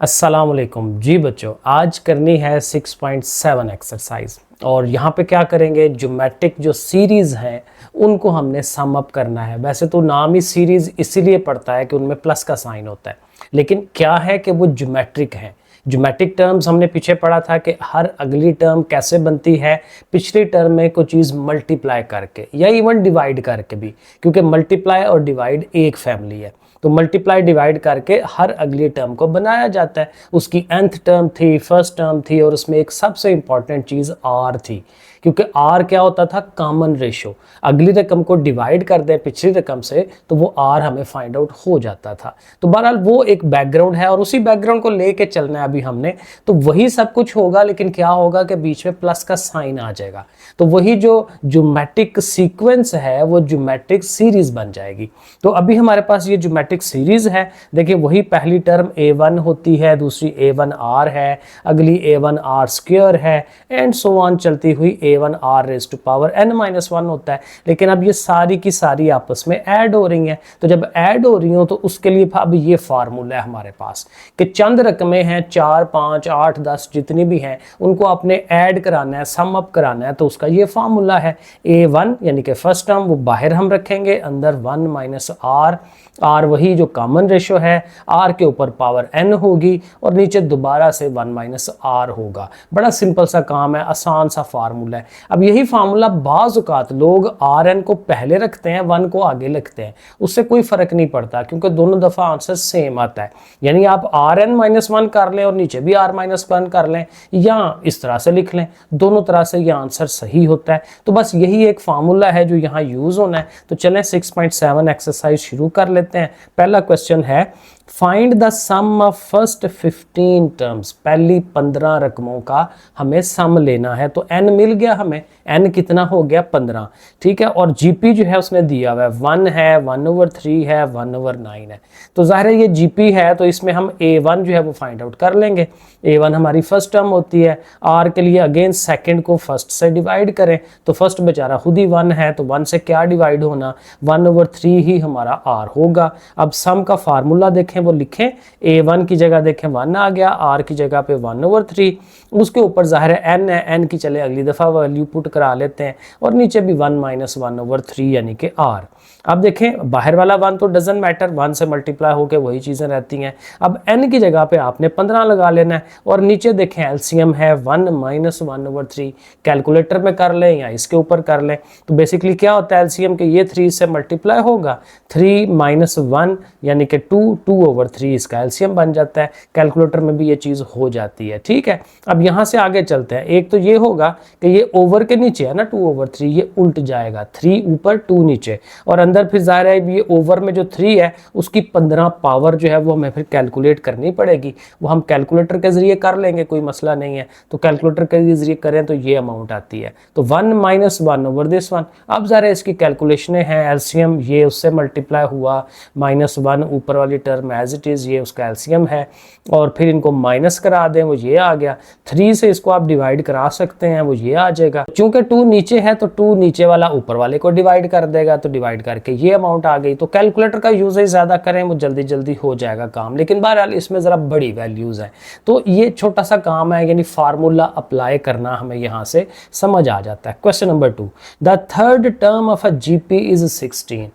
अस्सलाम वालेकुम जी बच्चों, आज करनी है 6.7 एक्सरसाइज। और यहाँ पे क्या करेंगे, ज्योमेट्रिक जो सीरीज़ हैं उनको हमने सम अप करना है। वैसे तो नाम ही सीरीज़ इसीलिए पड़ता है कि उनमें प्लस का साइन होता है, लेकिन क्या है कि वो ज्योमेट्रिक हैं। ज्योमेट्रिक टर्म्स हमने पीछे पढ़ा था कि हर अगली टर्म कैसे बनती है, पिछली टर्म में कोई चीज़ मल्टीप्लाई करके या इवन डिवाइड करके भी, क्योंकि मल्टीप्लाई और डिवाइड एक फैमिली है। तो मल्टीप्लाई डिवाइड करके हर अगली टर्म को बनाया जाता है। उसकी nth टर्म थी, फर्स्ट टर्म थी, और उसमें एक सबसे इंपॉर्टेंट चीज़ r थी, क्योंकि r क्या होता था, कॉमन रेशो। अगली रकम को डिवाइड कर दें पिछली रकम से तो वो r हमें फाइंड आउट हो जाता था। तो बहरहाल वो एक बैकग्राउंड है और उसी बैकग्राउंड को लेके चलना है अभी हमने। तो वही सब कुछ होगा, लेकिन क्या होगा कि बीच में प्लस का साइन आ जाएगा। तो वही जो ज्योमेट्रिक सीक्वेंस है वो ज्योमेट्रिक सीरीज बन जाएगी। तो अभी हमारे पास ये ज्योमेट्रिक सीरीज है। देखिए, वही पहली टर्म a1 होती है, दूसरी a1r है, अगली a1r स्क्वायर है, एंड सो ऑन चलती हुई a1r rays to power n-1 होता है। लेकिन अब ये सारी की सारी आपस में ऐड हो रही हैं। तो जब ऐड हो रही हो तो उसके लिए अब ये फार्मूला है हमारे पास कि चंद रकमें हैं, 4, 5, 8, 10 जितनी भी हैं, उनको आपने ऐड कराना है, सम अप कराना है। तो उसका ये फार्मूला है a1 यानी कि फर्स्ट टर्म वो बाहर हम रखेंगे, अंदर 1 माइनस r, r वही जो कॉमन रेशो है, r के ऊपर पावर n होगी और नीचे दोबारा से 1 माइनस r होगा। बड़ा सिंपल सा काम है, आसान सा फार्मूला है। अब यही फार्मूला बाज़ औक़ात लोग rn को पहले रखते हैं, 1 को आगे लिखते हैं। उससे कोई फ़र्क नहीं पड़ता क्योंकि दोनों दफ़ा आंसर सेम आता है। यानी आप rn-1 कर लें और नीचे भी r-1 कर लें, या इस तरह से लिख लें, दोनों तरह से ये आंसर सही होता है। तो बस यही एक फार्मूला है जो यहाँ यूज़ होना है। तो चलें 6.7 एक्सरसाइज शुरू कर लेते हैं। पहला क्वेश्चन है, find the sum of first 15 terms. पहली 15 रकमों का हमें सम लेना है। तो n मिल गया हमें, n कितना हो गया 15, ठीक है। और जीपी जो है उसने दिया हुआ है 1 है, 1/3 है, 1/9 है। तो जाहिर है ये जीपी है, तो इसमें हम a1 जो है वो फाइंड आउट कर लेंगे। a1 हमारी फर्स्ट टर्म होती है। r के लिए अगेन सेकंड को फर्स्ट से डिवाइड करें, तो फर्स्ट बेचारा खुद ही 1 है, तो 1 से क्या डिवाइड होना, 1/3 ही हमारा r होगा। अब सम का फार्मूला देखें, वो लिखें, a1 की जगह देखें 1 आ गया, r की जगह पे 1/3, उसके ऊपर जाहिर है n है, n की चले अगली दफ़ा वैल्यू पुट करा लेते हैं, और नीचे भी 1 माइनस 1/3 यानी कि r। अब देखें, बाहर वाला 1 तो डजन मैटर, 1 से मल्टीप्लाई होकर वही चीज़ें रहती हैं। अब n की जगह पे आपने 15 लगा लेना है, और नीचे देखें एलसीएम है 1 माइनस 1/3। कैलकुलेटर में कर लें या इसके ऊपर कर लें। तो बेसिकली क्या होता है एलसीएम के, ये 3 से मल्टीप्लाई होगा, 3 माइनस 1 यानी कि 2/3 इसका एलसीएम बन जाता है। कैलकुलेटर में भी ये चीज़ हो जाती है, ठीक है। अब यहाँ से आगे चलते हैं। एक तो ये होगा कि ये ओवर के नीचे है ना 2/3, ये उल्ट जाएगा, 3 ऊपर 2 नीचे, और अंदर फिर जाहिर है ये ओवर में जो 3 है उसकी 15 पावर जो है वो हमें फिर कैलकुलेट करनी पड़ेगी। वो हम कैलकुलेटर के जरिए कर लेंगे, कोई मसला नहीं है। तो कैलकुलेटर के जरिए करें तो ये अमाउंट आती है, तो 1 माइनस 1/1। अब ज़रा इसकी कैलकुलेशनें हैं, एलसीएम ये उससे मल्टीप्लाई हुआ, -1 ऊपर वाली टर्म एज इट इज़, ये उसका एलसीएम है, और फिर इनको माइनस करा दें, वो ये आ गया। 3 से इसको आप डिवाइड करा सकते हैं, वो ये आ जाएगा। चूंकि 2 नीचे है तो 2 नीचे वाला ऊपर वाले को डिवाइड कर देगा, तो डिवाइड करके ये अमाउंट आ गई। तो कैलकुलेटर का यूजेज ज़्यादा करें, वो जल्दी जल्दी हो जाएगा काम, लेकिन बहरहाल इसमें ज़रा बड़ी वैल्यूज़ हैं। तो ये छोटा सा काम है, यानी फार्मूला अप्लाई करना हमें यहाँ से समझ आ जाता है। Question number 2, the third term of a GP is 16।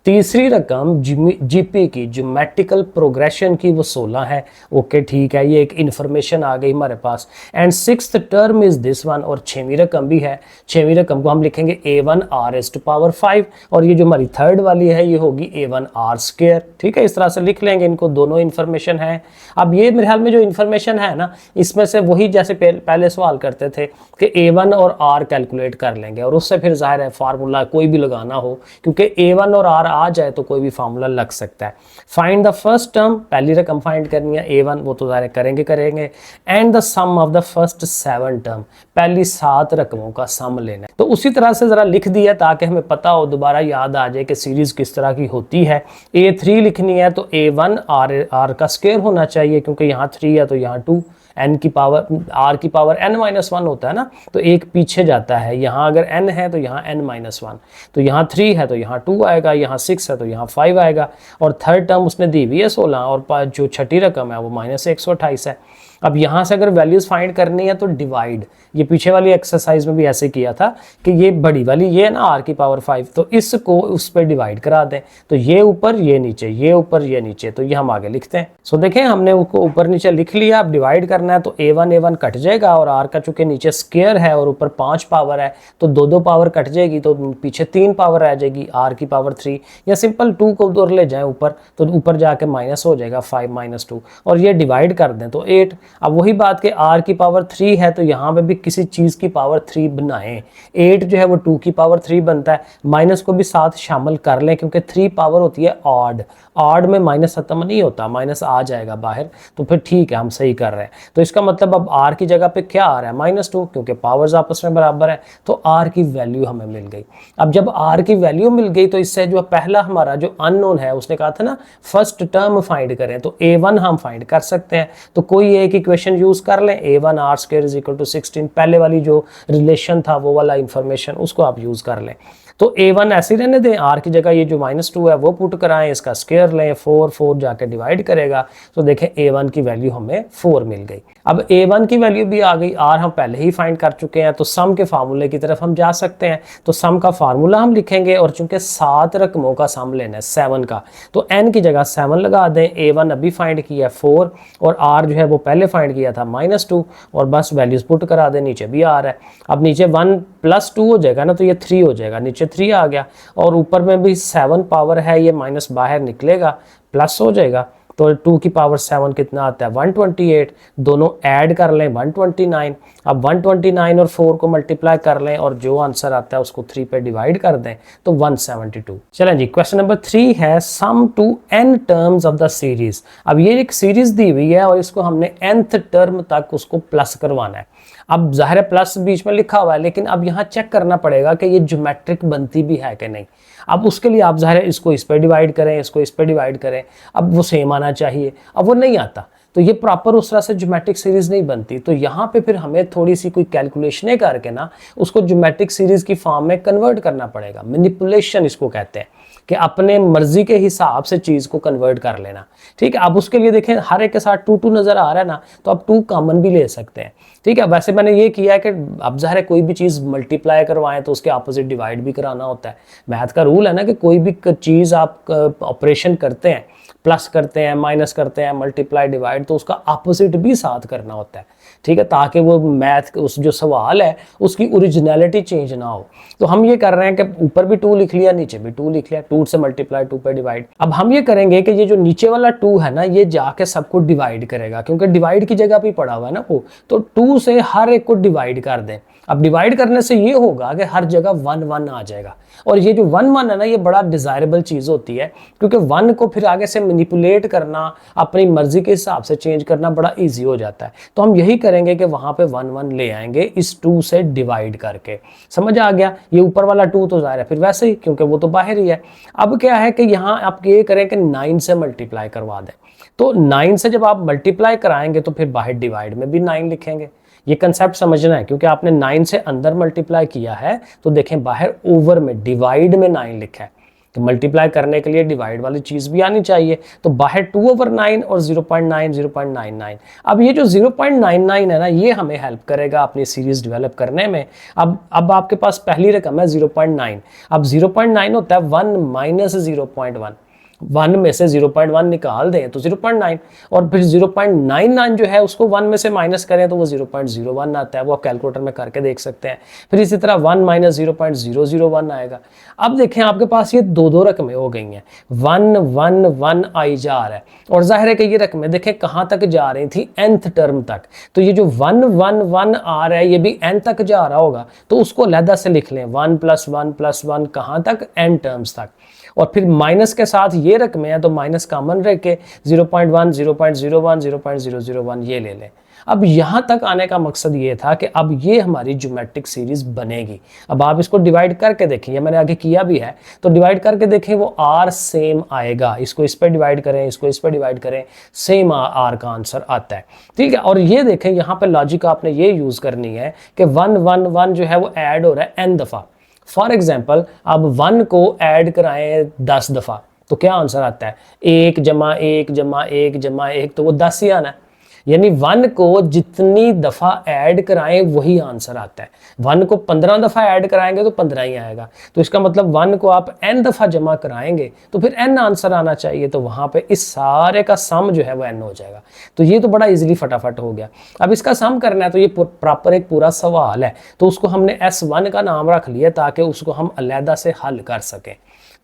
तीसरी रकम जीपी की, ज्योमेट्रिकल प्रोग्रेशन की, वो 16 है। ओके, ठीक है, ये एक इन्फॉर्मेशन आ गई हमारे पास। And sixth term is this one, और 6वीं रकम भी है। 6वीं रकम को हम लिखेंगे a1 r⁵, और ये जो हमारी थर्ड वाली है ये होगी a1 r²। ठीक है, इस तरह से लिख लेंगे इनको, दोनों इन्फॉर्मेशन है। अब ये मेरे ख्याल में जो इन्फॉर्मेशन है ना, इसमें से वही जैसे पहले सवाल करते थे कि a1 और r कैलकुलेट कर लेंगे, और उससे फिर जाहिर है फार्मूला कोई भी लगाना हो, क्योंकि a1 और r आ जाए तो कोई भी फार्मूला लग सकता है। फाइंड द फर्स्ट टर्म, पहली रकम फाइंड करनी है a1, वो तो ज़ाहिर करेंगे। And the sum of the first 7 term, पहली 7 रकमों का सम लेना है। तो उसी तरह से ज़रा लिख दिया ताकि हमें पता हो, दोबारा याद आ जाए कि सीरीज़ किस तरह की होती है। a3 लिखनी है तो a1 r का स्क्वायर होना चाहिए, क्योंकि यहाँ 3 है तो यहाँ 2, n की पावर r की पावर n-1 होता है ना, तो एक पीछे जाता है। यहाँ अगर n है तो यहाँ n-1, तो यहाँ 3 है तो यहाँ 2 आएगा, यहाँ 6 है तो यहाँ 5 आएगा, और थर्ड टर्म उसने दी हुई है 16, और जो छठी रकम है वो -128 है। अब यहाँ से अगर वैल्यूज़ फाइंड करनी है तो डिवाइड, ये पीछे वाली एक्सरसाइज में भी ऐसे किया था कि ये बड़ी वाली ये है ना r⁵ तो इसको उस पर डिवाइड करा दें, तो ये ऊपर ये नीचे, ये ऊपर ये नीचे, तो ये हम आगे लिखते हैं। सो देखें हमने उसको ऊपर नीचे लिख लिया। अब डिवाइड करना है तो a1 कट जाएगा, और r का चूंकि नीचे स्क्वायर है और ऊपर 5 पावर है तो 2 पावर कट जाएगी, तो पीछे 3 पावर रह जाएगी r⁵, या सिंपल 2 को उधर ले जाएं ऊपर तो ऊपर जाके माइनस हो जाएगा 5 - 2, और ये डिवाइड कर दें तो 8। अब वही बात कि r⁵ है तो यहाँ पे भी किसी चीज़ की पावर 3 बनाएं। 8 जो है वो 2⁵ बनता है, माइनस को भी साथ शामिल कर लें क्योंकि 3 पावर होती है ऑड, ऑड में माइनस खत्म नहीं होता, माइनस आ जाएगा बाहर, तो फिर ठीक है हम सही कर रहे हैं। तो इसका मतलब अब r की जगह पे क्या आ रहा है -2, क्योंकि पावर्स आपस में बराबर है, तो r की वैल्यू हमें मिल गई। अब जब r की वैल्यू मिल गई तो इससे जो पहला हमारा जो अननोन है, उसने कहा था ना फर्स्ट टर्म फाइंड करें, तो a1 हम फाइंड कर सकते हैं। तो कोई एक इक्वेशन यूज कर लें, a1 r² = 16, पहले वाली जो रिलेशन था वो वाला इंफॉर्मेशन उसको आप यूज कर लें। तो a1 ऐसे रहने दें, r की जगह ये जो -2 है वो पुट कराएं, इसका स्क्वायर लें, 4 जाके डिवाइड करेगा, तो देखें a1 की वैल्यू हमें 4 मिल गई। अब a1 की वैल्यू भी आ गई, r हम पहले ही फाइंड कर चुके हैं, तो सम के फार्मूले की तरफ हम जा सकते हैं। तो सम का फार्मूला हम लिखेंगे, और चूंकि 7 रकमों का सम लेना है 7 का, तो n की जगह 7 लगा दें। a1 अभी फाइंड किया 4, और r जो है वो पहले फाइंड किया था -2, और बस वैल्यूज पुट करा दें, नीचे भी आ रहा है। अब नीचे 1 + 2 हो जाएगा ना, तो ये 3 हो जाएगा, नीचे 3 आ गया, और ऊपर में भी 7 पावर है, ये माइनस बाहर निकलेगा, प्लस हो जाएगा, तो 2⁵ कितना आता है 128, दोनों ऐड कर लें 129। अब 129 और 4 को मल्टीप्लाई कर लें, और जो आंसर आता है उसको 3 पे डिवाइड कर दें, तो 172। चलें जी, क्वेश्चन नंबर 3 है sum to n terms of the series. अब ये एक सीरीज दी हुई है और इसको हमने nth टर्म तक उसको प्लस करवाना है। अब जाहिर है प्लस बीच में लिखा हुआ है, लेकिन अब यहाँ चेक करना पड़ेगा कि ये ज्योमेट्रिक बनती भी है कि नहीं। अब उसके लिए आप जाहिर है इसको इस पे डिवाइड करें, इसको इस पे डिवाइड करें, अब वो सेम आना चाहिए, अब वो नहीं आता, तो ये प्रॉपर उस तरह से ज्योमेट्रिक सीरीज नहीं बनती। तो यहाँ पे फिर हमें थोड़ी सी कोई कैलकुलेशनें करके ना उसको ज्योमेट्रिक सीरीज की फॉर्म में कन्वर्ट करना पड़ेगा। मैनिपुलेशन इसको कहते हैं, कि अपने मर्जी के हिसाब से चीज़ को कन्वर्ट कर लेना। ठीक है, अब उसके लिए देखें हर एक के साथ 2 2 नज़र आ रहा है ना, तो आप 2 कॉमन भी ले सकते हैं। ठीक है, वैसे मैंने ये किया है कि अब ज़ाहिर है कोई भी चीज़ मल्टीप्लाई करवाएं तो उसके अपोजिट डिवाइड भी कराना होता है। मैथ का रूल है ना कि कोई भी चीज़ आप ऑपरेशन करते हैं, प्लस करते हैं, माइनस करते हैं, मल्टीप्लाई डिवाइड, तो उसका अपोजिट भी साथ करना होता है। ठीक है, ताकि वो मैथ उस जो सवाल है उसकी ओरिजिनलिटी चेंज ना हो। तो हम ये कर रहे हैं कि ऊपर भी 2 लिख लिया, नीचे भी 2 लिख लिया, 2 से मल्टीप्लाई 2 पे डिवाइड। अब हम ये करेंगे कि ये जो नीचे वाला 2 है ना, ये जाके सबको डिवाइड करेगा, क्योंकि डिवाइड की जगह भी पड़ा हुआ है ना वो, तो 2 से हर एक को डिवाइड कर दें। अब डिवाइड करने से ये होगा कि हर जगह 1 1 आ जाएगा, और ये जो 1 1 है ना, ये बड़ा डिजायरेबल चीज़ होती है, क्योंकि 1 को फिर आगे से मैनिपुलेट करना, अपनी मर्जी के हिसाब से चेंज करना बड़ा इजी हो जाता है। तो हम यही करेंगे कि वहाँ पे 1 1 ले आएंगे इस 2 से डिवाइड करके। समझ आ गया? ये ऊपर वाला 2 तो ज़ाहिर है फिर वैसे ही, क्योंकि वो तो बाहर ही है। अब क्या है कि यहाँ आप ये करें कि 9 से मल्टीप्लाई करवा दें, तो 9 से जब आप मल्टीप्लाई कराएंगे तो फिर बाहर डिवाइड में भी 9 लिखेंगे। ये कंसेप्ट समझना है, क्योंकि आपने 9 से अंदर मल्टीप्लाई किया है, तो देखें बाहर ओवर में डिवाइड में 9 लिखा है, तो मल्टीप्लाई करने के लिए डिवाइड वाली चीज़ भी आनी चाहिए। तो बाहर 2/9 और 0.9 0.99। अब ये जो 0.99 है ना, ये हमें हेल्प करेगा अपनी सीरीज डेवलप करने में। अब आपके पास पहली रकम है 0.9। अब 0.9 होता है 1 - 0.1, 1 में से 0.1 निकाल दें तो 0.9, और फिर 0.99 जो है उसको 1 में से माइनस करें तो वो 0.01 आता है। वो आप कैलकुलेटर में करके देख सकते हैं। फिर इसी तरह 1 - 0.001 आएगा। अब देखें आपके पास ये 2 रकमें हो गई हैं, 1 1 1 आई जा रहा है, और जाहिर है कि ये रकमें देखें कहाँ तक जा रही थी, nth टर्म तक। तो ये जो 1 1 1 आ रहा है ये भी n तक जा रहा होगा, तो उसको अलहदा से लिख लें, 1 + 1 + 1 कहाँ तक, n टर्म्स तक। और फिर माइनस के साथ ये रकमें हैं तो माइनस कॉमन रख के 0.1 0.01 0.001 ये ले लें। अब यहाँ तक आने का मकसद ये था कि अब ये हमारी ज्योमेट्रिक सीरीज बनेगी। अब आप इसको डिवाइड करके देखें, ये मैंने आगे किया भी है, तो डिवाइड करके देखें वो r सेम आएगा। इसको इस पर डिवाइड करें, इसको इस पर डिवाइड करें, सेम r का आंसर आता है। ठीक है, और ये देखें यहाँ पे लॉजिक आपने ये यूज़ करनी है कि 1 1 1 जो है वो ऐड हो रहा है n दफ़ा, फॉर एग्जाम्पल अब 1 को ऐड कराएं 10 दफ़ा तो क्या आंसर आता है, 1 जमा 1 जमा 1 जमा 1, तो वो 10 ही आना है। यानी 1 को जितनी दफ़ा ऐड कराएं वही आंसर आता है। 1 को 15 दफ़ा ऐड कराएंगे तो 15 ही आएगा। तो इसका मतलब 1 को आप n दफ़ा जमा कराएंगे तो फिर n आंसर आना चाहिए, तो वहाँ पे इस सारे का सम जो है वो n हो जाएगा। तो ये तो बड़ा इजीली फटाफट हो गया। अब इसका सम करना है तो ये प्रॉपर एक पूरा सवाल है, तो उसको हमने S1 का नाम रख लिया ताकि उसको हम अलहदा से हल कर सकें।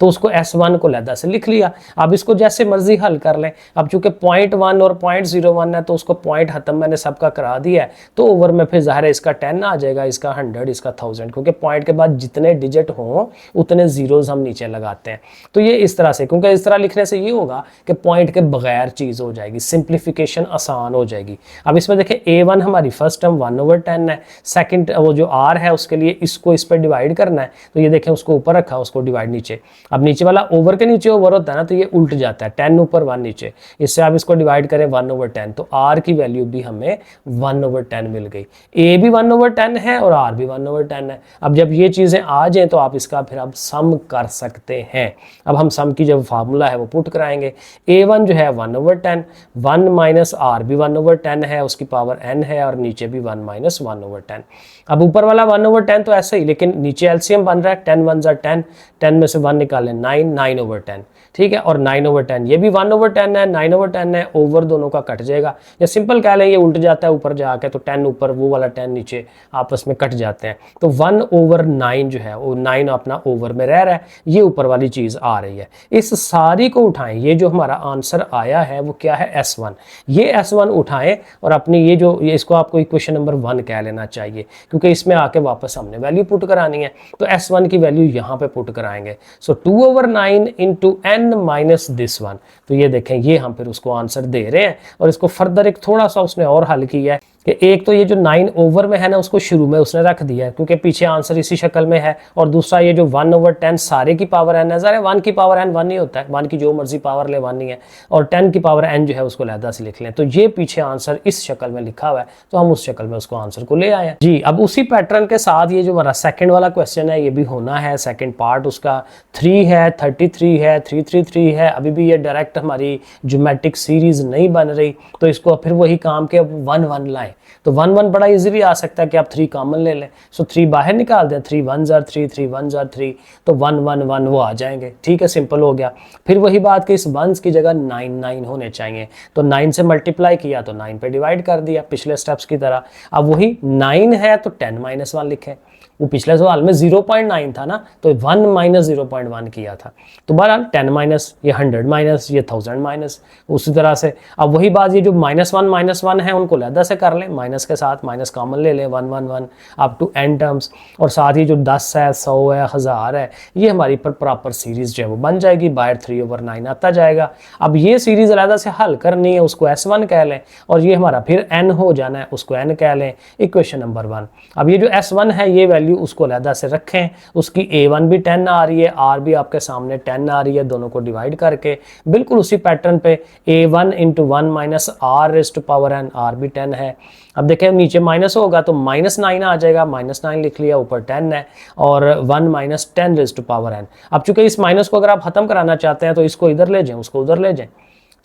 तो उसको S1 को अलहदा से लिख लिया। अब इसको जैसे मर्जी हल कर लें। अब चूंकि 0.1 और 0.01 है तो उसको पॉइंट खत्म मैंने सबका करा दिया है, तो ओवर में फिर ज़ाहिर है इसका 10 आ जाएगा, इसका 100, इसका 1000, क्योंकि पॉइंट के बाद जितने डिजिट हों उतने जीरोज हम नीचे लगाते हैं। तो ये इस तरह से, क्योंकि इस तरह लिखने से ये होगा कि पॉइंट के बगैर चीज़ हो जाएगी, सिंप्लीफिकेशन आसान हो जाएगी। अब इसमें देखें A1 हमारी फर्स्ट टर्म 1/10 है, सेकंड वो जो R है उसके लिए इसको इस पर डिवाइड करना है, तो ये देखें उसको ऊपर रखा, उसको डिवाइड नीचे। अब नीचे वाला ओवर के नीचे ओवर होता है ना, तो ये उल्ट जाता है, 10 ऊपर 1 नीचे। इससे आप इसको डिवाइड करें 1/10, तो R की वैल्यू भी हमें 1/10 मिल गई। A भी 1/10 है और R भी 1/10 है। अब जब ये चीज़ें आ जाएं तो आप इसका फिर आप सम कर सकते हैं। अब हम सम की जब फार्मूला है वो पुट कराएंगे। A1 जो है 1/10, 1 माइनस R भी 1/10 है, उसकी पावर n है, और नीचे भी 1 माइनस 1/10। अब ऊपर वाला 1/10 तो ऐसे ही, लेकिन नीचे एलसीएम बन रहा है, 10 1 ज़ा 10, 10 में से 1 निकालें 9/10, ठीक है, और 9/10 ये भी 1/10 है, 9/10 है, ओवर दोनों का कट जाएगा, या सिंपल कह लें ये उल्ट जाता है ऊपर जाके, तो 10 ऊपर वो वाला 10 नीचे आपस में कट जाते हैं। तो 1/9 जो है वो 9 अपना ओवर में रह रहा है, ये ऊपर वाली चीज़ आ रही है। इस सारी को उठाएं, ये जो हमारा आंसर आया है वो क्या है, S1। ये S1 उठाएं और अपनी ये जो इसको आपको इक्वेशन नंबर 1 कह लेना चाहिए, क्योंकि इसमें आके वापस हमने वैल्यू पुट करानी है। तो S1 की वैल्यू यहाँ पे पुट कराएंगे। सो 2/9 into n minus this one. तो ये देखें, ये हम फिर उसको आंसर दे रहे हैं, और इसको फर्दर एक थोड़ा सा उसने और हल किया है कि एक तो ये जो 9 ओवर में है ना उसको शुरू में उसने रख दिया है क्योंकि पीछे आंसर इसी शक्ल में है, और दूसरा ये जो 1/10 सारे की पावर n है, ज़रा 1 की पावर n 1 ही होता है, 1 की जो मर्जी पावर ले 1 ही है, और 10 की पावर n जो है उसको अलहदा से लिख लें। तो ये पीछे आंसर इस शक्ल में लिखा हुआ है, तो हम उस शक्ल में उसको आंसर को ले आए हैं जी। अब उसी पैटर्न के साथ ये जो हमारा सेकंड वाला क्वेश्चन है ये भी होना है। सेकंड पार्ट उसका 3 है, 33 है, 333 है। अभी भी ये डायरेक्ट हमारी ज्योमेट्रिक सीरीज नहीं बन रही, तो इसको फिर वही काम के अब 1 1 लाएं। तो 1 1 बड़ा इजीली आ सकता है कि आप 3 कॉमन ले लें। सो 3 बाहर निकाल दें, 3 1 ज़ा 3, 3 1 ज़ा 3, तो 1 1 1 वो आ जाएंगे। ठीक है, सिंपल हो गया। फिर वही बात कि इस 1s की जगह 9 9 होने चाहिए, तो 9 से मल्टीप्लाई किया तो 9 पे डिवाइड कर दिया पिछले स्टेप्स की तरह। अब वही 9 है तो 10 माइनस 1 लिखें, वो पिछले सवाल में 0.9 था ना, तो 1 माइनस 0.1 किया था। तो बहरहाल 10 माइनस, ये 100 माइनस, ये 1000 माइनस, उसी तरह से। अब वही बात, ये जो -1 है उनको अलहदा से कर लें, माइनस के साथ माइनस कॉमन ले लें, 1 1 1 अप टू n टर्म्स, और साथ ही जो 10 है, 100 है, 1000 है, ये हमारी पर प्रॉपर सीरीज जो है वो बन जाएगी, बाहर 3/9 आता जाएगा। अब ये सीरीज अलहदा से हल करनी है, उसको S1 कह लें, और ये हमारा फिर n हो जाना है, उसको n कह लें, इक्वेशन नंबर 1। अब ये जो S1 है ये वैल्यू उसको अलहदा से रखें, उसकी A1 भी 10 आ रही है, R भी आपके सामने 10 आ रही है, दोनों को डिवाइड करके बिल्कुल उसी पैटर्न पे A1 into 1 minus R raise to power n, R भी 10 है। अब देखें नीचे माइनस होगा तो -9 आ जाएगा, -9 लिख लिया, ऊपर 10 है, और 1 minus 10 raise to power n। अब चूंकि इस माइनस को अगर आप खत्म कराना चाहते हैं तो इसको इधर ले जाएं, उसको उधर ले जाएं,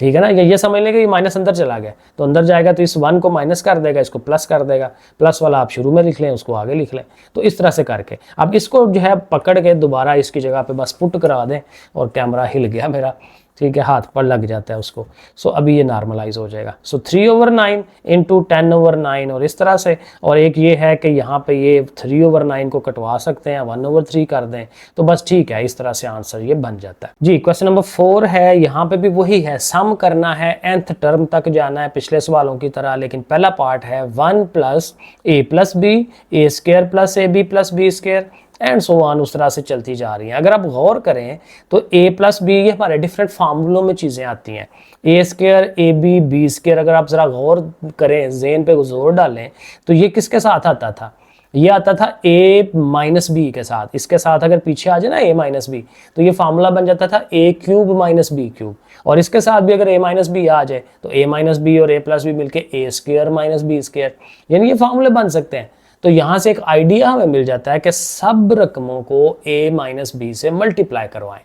ठीक है ना। ये समझ लेंगे कि माइनस अंदर चला गया, तो अंदर जाएगा तो इस 1 को माइनस कर देगा, इसको प्लस कर देगा, प्लस वाला आप शुरू में लिख लें, उसको आगे लिख लें। तो इस तरह से करके अब इसको जो है पकड़ के दोबारा इसकी जगह पे बस पुट करा दें, और कैमरा हिल गया मेरा, ठीक है, हाथ पर लग जाता है उसको। सो अभी ये नॉर्मलाइज हो जाएगा। सो 3/9 इंटू 10/9, और इस तरह से। और एक ये है कि यहाँ पे ये 3/9 को कटवा सकते हैं, 1/3 कर दें, तो बस ठीक है, इस तरह से आंसर ये बन जाता है जी। क्वेश्चन नंबर 4 है, यहाँ पे भी वही है, सम करना है, nth टर्म तक जाना है पिछले सवालों की तरह, लेकिन पहला पार्ट है 1 + a + b, a² + ab + b² and so on, उस तरह से चलती जा रही हैं। अगर आप गौर करें तो a + b ये हमारे डिफरेंट फार्मूलों में चीज़ें आती हैं, a² ab b²। अगर आप ज़रा गौर करें, ज़हन पे जोर डालें, तो ये किसके साथ आता था, ये आता था a - b के साथ। इसके साथ अगर पीछे आ जाए ना a - b, तो ये फार्मूला बन जाता था a³ - b³। और इसके साथ भी अगर a - b आ जाए तो a - b और a + b मिलके a² - b², यानी ये फार्मूले बन सकते हैं। तो यहाँ से एक आइडिया हमें मिल जाता है कि सब रकमों को a माइनस बी से मल्टीप्लाई करवाएं।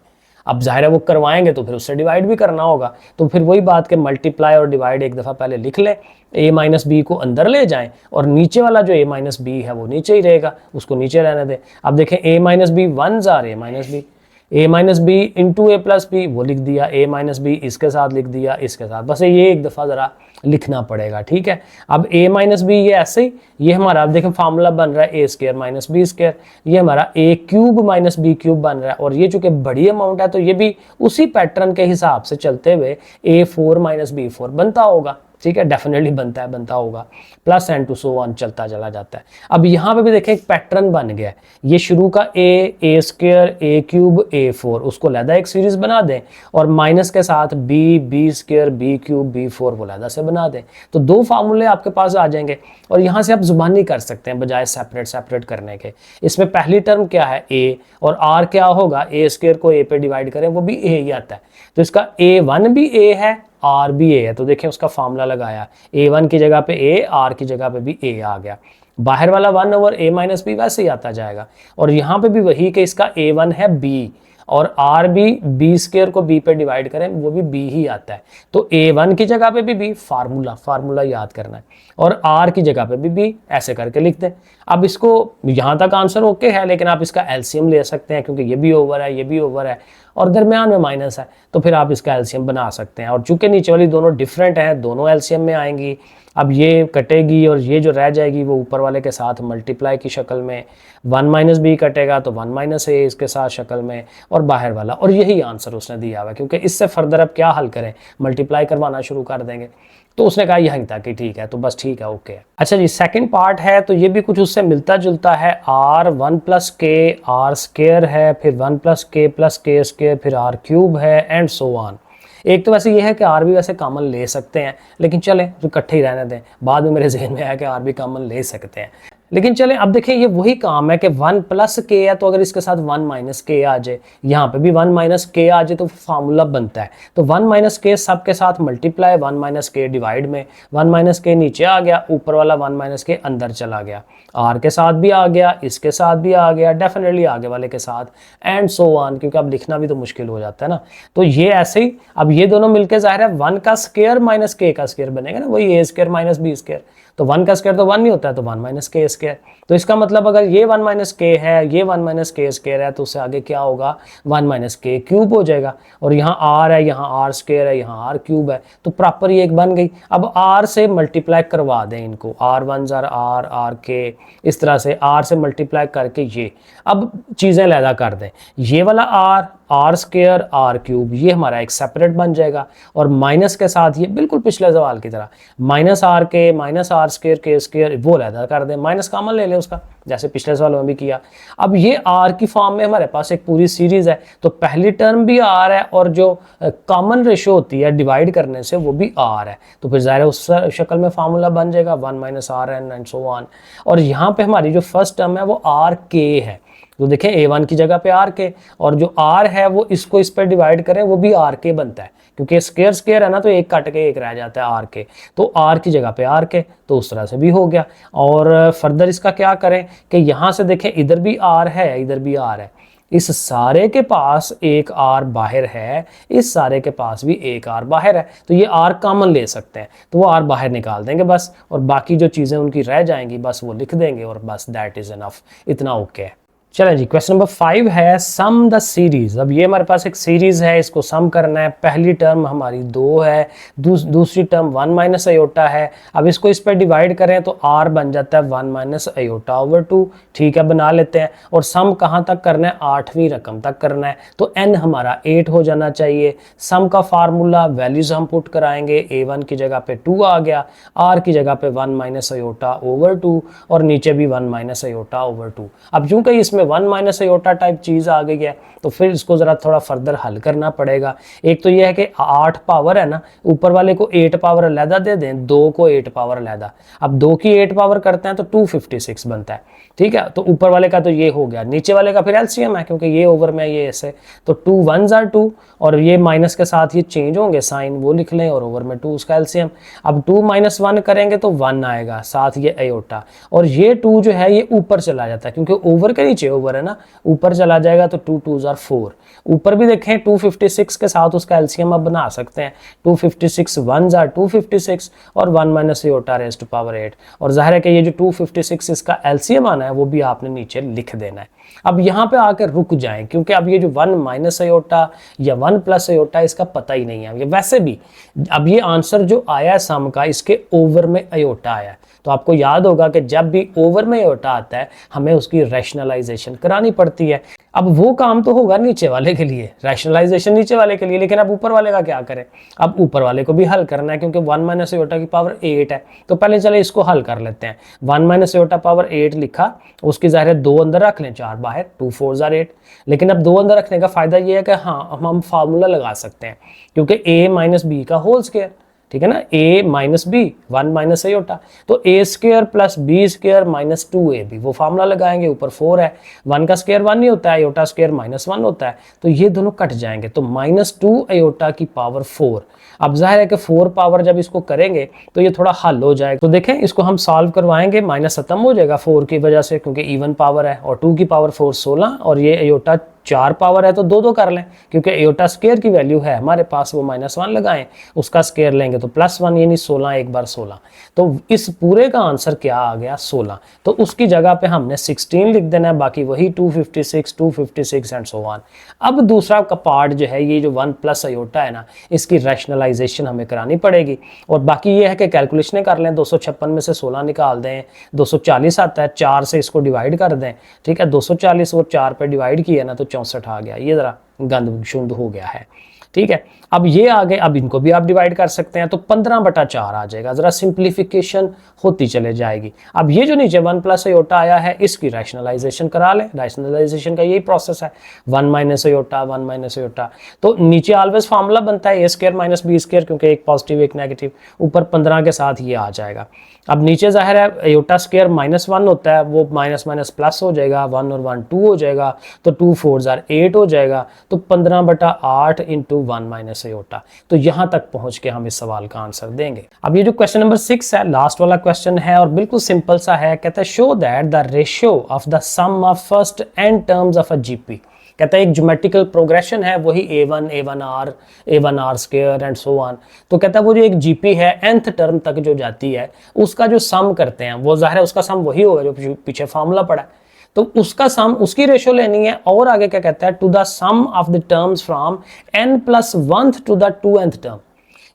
अब जाहिर है वो करवाएंगे तो फिर उससे डिवाइड भी करना होगा, तो फिर वही बात कि मल्टीप्लाई और डिवाइड एक दफ़ा पहले लिख लें, a माइनस बी को अंदर ले जाएं और नीचे वाला जो a माइनस बी है वो नीचे ही रहेगा, उसको नीचे रहने दें। अब देखें a माइनस बी वन जार a minus b, a minus b into a plus b वो लिख दिया, a माइनस बी इसके साथ लिख दिया, इसके साथ, बस ये एक दफ़ा ज़रा लिखना पड़ेगा, ठीक है। अब a माइनस बी ये ऐसे ही, ये हमारा अब देखें फार्मूला बन रहा है a square minus b square, ये हमारा a cube minus b cube बन रहा है, और ये चूंकि बड़ी अमाउंट है तो ये भी उसी पैटर्न के हिसाब से चलते हुए a four minus b four बनता होगा, ठीक है, डेफिनेटली बनता होगा, plus and to so on चलता चला जाता है। अब यहाँ पे भी देखें एक पैटर्न बन गया है, ये शुरू का a square a cube a4 उसको लहदा एक सीरीज बना दें, और माइनस के साथ b square b cube b4 वो लहदा से बना दें, तो दो फार्मूले आपके पास आ जाएंगे, और यहाँ से आप जुबानी कर सकते हैं बजाय सेपरेट करने के। इसमें पहली टर्म क्या है a, और r क्या होगा, a स्क्वायर को a पे डिवाइड करें वो भी a ही आता है, तो इसका a1 भी a है आर भी ए है, तो देखें उसका फार्मूला लगाया, a1 की जगह पे a, आर की जगह पे भी a आ गया, बाहर वाला 1 ओवर a माइनस बी वैसे ही आता जाएगा, और यहाँ पे भी वही कि इसका a1 है b, और आर भी बी स्क्वायर को b पे डिवाइड करें वो भी b ही आता है, तो a1 की जगह पे भी b, फार्मूला याद करना है, और r की जगह पे भी b, ऐसे करके लिख दें। अब इसको यहाँ तक आंसर ओके है, लेकिन आप इसका एलसीएम ले सकते हैं क्योंकि ये भी ओवर है, ये भी ओवर है, और दरमियान में माइनस है, तो फिर आप इसका एलसीएम बना सकते हैं, और चूंकि नीचे वाली दोनों डिफरेंट हैं दोनों एलसीएम में आएंगी। अब ये कटेगी और ये जो रह जाएगी वो ऊपर वाले के साथ मल्टीप्लाई की शक्ल में, 1 माइनस बी कटेगा तो 1 माइनस ए इसके साथ शक्ल में, और बाहर वाला, और यही आंसर उसने दिया हुआ है, क्योंकि इससे फर्दर अब क्या हल करें, मल्टीप्लाई करवाना शुरू कर देंगे, तो उसने कहा यहीं तक कि ठीक है, तो बस ठीक है, ओके। अच्छा जी, सेकंड पार्ट है, तो ये भी कुछ उससे मिलता जुलता है, आर 1 प्लस के आर स्क्वायर है, फिर 1 प्लस के स्क्वायर, फिर आर क्यूब है, एंड सो ऑन। एक तो वैसे ये है कि आर भी वैसे कॉमन ले सकते हैं, लेकिन चलें तो इकट्ठे ही रहने दें, बाद में मेरे जहन में आया कि आर भी कॉमन ले सकते हैं, लेकिन चलें। अब देखें ये वही काम है कि 1 प्लस के है, तो अगर इसके साथ 1 माइनस के आ जाए, यहाँ पे भी 1 माइनस के आ जाए तो फार्मूला बनता है, तो 1 माइनस के सब के साथ मल्टीप्लाई, 1 माइनस के डिवाइड में, 1 माइनस के नीचे आ गया, ऊपर वाला 1 माइनस के अंदर चला गया, आर के साथ भी आ गया, इसके साथ भी आ गया, डेफिनेटली आगे वाले के साथ, एंड सो ऑन, क्योंकि अब लिखना भी तो मुश्किल हो जाता है ना। तो ये ऐसे ही, अब ये दोनों मिलकर जाहिर है 1 का स्क्वायर माइनस के का स्क्वायर बनेगा ना, वही ए स्क्वायर माइनस बी स्क्वायर, तो 1 का स्क्वायर तो 1 नहीं होता है, तो 1 माइनस के स्क्वायर, तो इसका मतलब अगर ये 1 माइनस के है, ये 1 माइनस के स्क्वायर है, तो उससे आगे क्या होगा, 1 माइनस के क्यूब हो जाएगा, और यहाँ आर है, यहाँ आर स्क्वायर है, यहाँ आर क्यूब है, तो प्रॉपर ये एक बन गई। अब आर से मल्टीप्लाई करवा दें इनको, आर वन जार आर, आर के, इस तरह से आर से मल्टीप्लाई करके ये अब चीज़ें लैदा कर दें, ये वाला आर स्क्वायर आर क्यूब ये हमारा एक सेपरेट बन जाएगा, और माइनस के साथ ये बिल्कुल पिछले सवाल की तरह माइनस आर के माइनस आर स्क्वायर के स्क्वायर वो लैदा कर दें, माइनस कॉमन ले लें उसका, जैसे पिछले सवाल में भी किया। अब ये आर की फॉर्म में हमारे पास एक पूरी सीरीज है, तो पहली टर्म भी आर है, और जो कॉमन रेशो होती है डिवाइड करने से वो भी आर है, तो फिर ज़ाहिर है उस शक्ल में फार्मूला बन जाएगा 1 minus r and so on. और यहाँ पे हमारी जो फर्स्ट टर्म है वो आर के है, तो देखें a1 की जगह पे आर के, और जो r है वो इसको इस पर डिवाइड करें वो भी आर के बनता है, क्योंकि स्क्वायर स्क्वायर है ना, तो एक कट के एक रह जाता है आर के, तो r की जगह पे आर के, तो उस तरह से भी हो गया। और फर्दर इसका क्या करें कि यहाँ से देखें इधर भी r है, इधर भी r है, इस सारे के पास एक r बाहर है, इस सारे के पास भी एक r बाहर है, तो ये r कॉमन ले सकते हैं, तो वो r बाहर निकाल देंगे बस, और बाकी जो चीज़ें उनकी रह जाएंगी बस वो लिख देंगे, और बस दैट इज़ इनफ, इतना ओके है। चलें जी, क्वेश्चन नंबर 5 है सम द सीरीज। अब ये हमारे पास एक सीरीज है, इसको सम करना है। पहली टर्म हमारी 2 है, दूसरी टर्म 1 माइनस अयोटा है। अब इसको इस पर डिवाइड करें तो r बन जाता है 1 माइनस अयोटा ओवर 2, ठीक है, बना लेते हैं। और सम कहाँ तक करना है, 8वीं रकम तक करना है, तो n हमारा 8 हो जाना चाहिए। सम का फार्मूला वैल्यूज हम पुट कराएंगे, a1 की जगह पे 2 आ गया, r की जगह पे 1 माइनस अयोटा ओवर 2, और नीचे भी 1 माइनस अयोटा ओवर 2। अब चूंकि इसमें वन माइनस आयोटा टाइप चीज़ आ गई है, तो फिर इसको ज़रा थोड़ा फर्दर हल करना पड़ेगा। एक तो ये है कि 8 पावर है ना, ऊपर वाले को 8 पावर अलहदा दे दें, 2 को 8 पावर अलहदा। अब 2 की 8 पावर करते हैं तो 256 बनता है, ठीक है। तो ऊपर वाले का तो ये हो गया, नीचे वाले का फिर एलसीएम है क्योंकि ये ओवर में ये ऐसे, तो 2 1s are 2 और ये माइनस के साथ ये चेंज होंगे साइन, वो लिख लें, और ओवर में 2 उसका एलसीएम। अब 2 - 1 करेंगे तो 1 आएगा, साथ ये आयोटा, और ये 2 जो है ये ऊपर चला जाता है क्योंकि ओवर के नीचे ओवर है ना, ऊपर चला जाएगा तो 2 2s are 4। ऊपर भी देखें 256 के साथ उसका एलसीएम अब बना सकते हैं, 256 1s are 256 और 1 minus iota raise to power 8, और जाहिर है कि ये जो 256 इसका एलसीएम आना है वो भी आपने नीचे लिख देना है। अब यहाँ पे आकर रुक जाएं क्योंकि अब ये जो 1 माइनस आयोटा या 1 प्लस आयोटा इसका पता ही नहीं है। ये वैसे भी अब ये आंसर जो आया है सम का, इसके ओवर में आयोटा आया है, तो आपको याद होगा कि जब भी ओवर में आयोटा आता है हमें उसकी रैशनलाइजेशन करानी पड़ती है। अब वो काम तो होगा नीचे वाले के लिए, रैशनलाइजेशन नीचे वाले के लिए, लेकिन अब ऊपर वाले का क्या करें? अब ऊपर वाले को भी हल करना है क्योंकि 1 माइनस आयोटा की पावर 8 है, तो पहले चले इसको हल कर लेते हैं। 1 माइनस आयोटा पावर 8 लिखा, उसकी ज़ाहिर है 2 अंदर रख लें, 4 बाहर, 2 4s are 8। लेकिन अब 2 अंदर रखने का फ़ायदा ये है कि हाँ हम फार्मूला लगा सकते हैं क्योंकि a माइनस बी का होल स्क्वायर, ठीक है ना, a minus b 1 minus iota, तो a square plus b square minus 2ab, वो फार्मूला लगाएंगे, ऊपर 4 है, 1 का स्क्वायर 1 नहीं होता है, आयोटा स्क्वायर -1 होता है, तो ये दोनों कट जाएंगे, तो -2 आयोटा की पावर 4। अब जाहिर है कि 4 पावर जब इसको करेंगे तो ये थोड़ा हल हो जाएगा, तो देखें इसको हम सॉल्व करवाएंगे, माइनस खत्म हो जाएगा 4 की वजह से क्योंकि इवन पावर है, और 2 की पावर 4 16, और ये आयोटा 4 पावर है तो 2 कर लें क्योंकि आयोटा स्क्वायर की वैल्यू है हमारे पास, वो -1 लगाएं, उसका स्क्वायर लेंगे तो +1 यानी 16, एक बार 16, तो इस पूरे का आंसर क्या आ गया 16। तो उसकी जगह पे हमने 16 लिख देना है, बाकी वही 256 एंड सो ऑन। अब दूसरा का पार्ट जो है ये जो 1 प्लस आयोटा है ना, इसकी रैशनलाइजेशन हमें करानी पड़ेगी, और बाकी ये है कि कैलकुलेशन कर लें, 256 में से 16 निकाल दें, 240 आता है, 4 से इसको डिवाइड कर दें, ठीक है, 240 और 4 पे डिवाइड किया ना तो 64 आ गया, ये ज़रा गंद शुंद हो गया है, ठीक है। अब ये आ गए, अब इनको भी आप डिवाइड कर सकते हैं, तो 15/4 आ जाएगा, ज़रा सिंप्लीफिकेशन होती चले जाएगी। अब ये जो नीचे 1 प्लस आयोटा आया है इसकी रैशनलाइजेशन करा लें, रैशनलाइजेशन का यही प्रोसेस है, 1 माइनस आयोटा 1 माइनस आयोटा, तो नीचे ऑलवेज फार्मूला बनता है a square minus b square क्योंकि एक पॉजिटिव एक नेगेटिव, ऊपर 15 के साथ ये आ जाएगा। अब नीचे जाहिर है आयोटा स्क्वायर -1 होता है, वो माइनस माइनस प्लस हो जाएगा, 1 और 1 2 हो जाएगा, तो 2 4s are 8 हो जाएगा, तो 15/8 इंटू 1 माइनस आयोटा। तो यहाँ तक पहुँच के हम इस सवाल का आंसर देंगे। अब ये जो क्वेश्चन नंबर 6 है, लास्ट वाला क्वेश्चन है और बिल्कुल सिंपल सा है, कहता है show that the ratio of the sum of first n terms of a GP. कहता है एक ज्योमेट्रिकल प्रोग्रेशन है, वही a1r square and so on. तो कहता है वो जो एक जीपी है nth टर्म तक जो जाती है उसका जो सम करते हैं, वो जाहिर है उसका सम वही होगा जो पीछे फार्मूला पड़ा है, तो उसका सम उसकी रेशियो लेनी है। और आगे क्या कहता है, to the sum of the terms from n+1 to the 2nth term,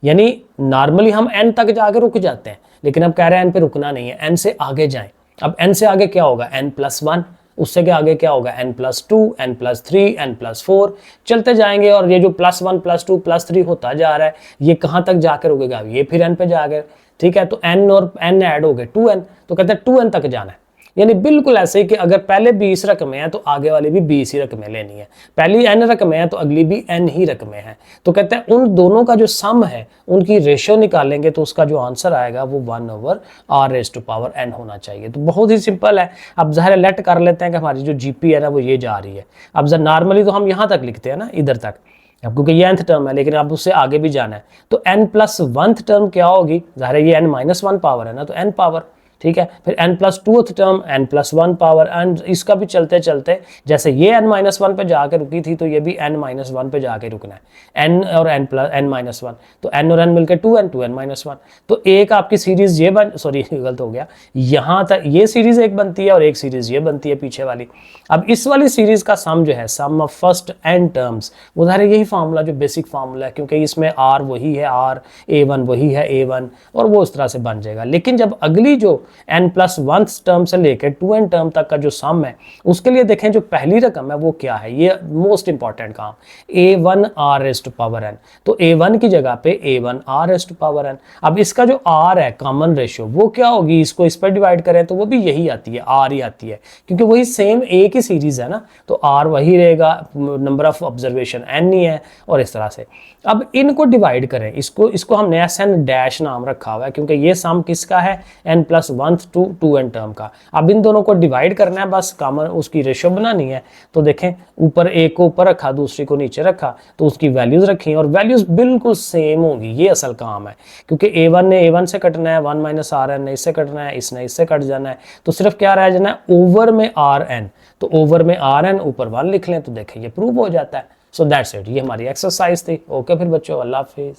यानी नॉर्मली हम n तक जाके रुक जाते हैं, लेकिन अब कह रहे हैं n पे रुकना नहीं है, n से आगे जाएं। अब n से आगे क्या होगा, n+1, उससे के आगे क्या होगा, n+2, n+3, n+4, चलते जाएंगे, और ये जो +1 +2 +3 होता जा रहा है, ये कहाँ तक जाकर रुकेगा, ये फिर n पे जाकर, ठीक है, तो n और n ऐड हो गए 2n, तो कहते हैं 2n तक जाना है। यानी बिल्कुल ऐसे ही कि अगर पहले 20 रकमें हैं तो आगे वाली भी 20 ही रकमें लेनी है, पहली n रकमें हैं तो अगली भी n ही रकमें हैं। तो कहते हैं उन दोनों का जो सम है उनकी रेशियो निकालेंगे तो उसका जो आंसर आएगा वो 1/r⁴n होना चाहिए। तो बहुत ही सिंपल है। अब ज़ाहिर लेट कर लेते हैं कि हमारी जो जीपी है ना वो ये जा रही है। अब नॉर्मली तो हम यहाँ तक लिखते हैं ना, इधर तक, अब क्योंकि ये nth टर्म है, लेकिन अब उससे आगे भी जाना है, तो n+1th टर्म क्या होगी, ज़ाहिर है ये n-1 पावर है ना, तो n पावर, ठीक है, फिर n+2th term n+1 power, and इसका भी चलते चलते जैसे ये n-1 पे जाके रुकी थी तो ये भी n-1 पे जाके रुकना है, n और n+n-1, तो n और n मिलकर 2n 2n-1। तो एक आपकी सीरीज ये सॉरी गलत हो गया, यहाँ तक ये सीरीज एक बनती है और एक सीरीज ये बनती है पीछे वाली। अब इस वाली सीरीज का सम जो है, सम ऑफ फर्स्ट n टर्म्स, वो ज़ाहिर यही फार्मूला जो बेसिक फार्मूला है, क्योंकि इसमें r वही है r, a1 वही है a1, और वो इस तरह से बन जाएगा। लेकिन जब अगली जो n+1 टर्म से लेकर 2n टर्म तक का जो सम है उसके लिए देखें जो पहली रकम है वो क्या है, ये मोस्ट इंपॉर्टेंट काम, a1r⁴n। तो a1 की जगह पे a1r⁴n। अब इसका जो r है कॉमन रेशियो वो क्या होगी, इसको इस पर डिवाइड करें तो वो भी यही आती है, r ही आती है, क्योंकि वही सेम a की सीरीज है ना, तो r वही रहेगा, नंबर ऑफ ऑब्जर्वेशन n ही है, और इस तरह से। अब इनको डिवाइड करें, इसको हमने Sn' नाम रखा हुआ है क्योंकि ये सम किसका है, n+1 to 2n टर्म का। अब इन दोनों को डिवाइड करना है, बस कॉमन उसकी रेशियो बनानी है। तो देखें ऊपर एक को ऊपर रखा, दूसरी को नीचे रखा, तो उसकी वैल्यूज रखी और वैल्यूज बिल्कुल सेम होगी, ये असल काम है। क्योंकि a1 ने a1 से कटना है, 1 - rn ने इससे कटना है, इसने इससे कट जाना है, तो सिर्फ क्या रह जाना है, ओवर में rn। तो ओवर में rn ऊपर 1 लिख लें, तो देखें ये प्रूव हो जाता है। सो दैट्स इट, ये हमारी एक्सरसाइज थी। ओके फिर बच्चों, अल्लाह हाफिज़।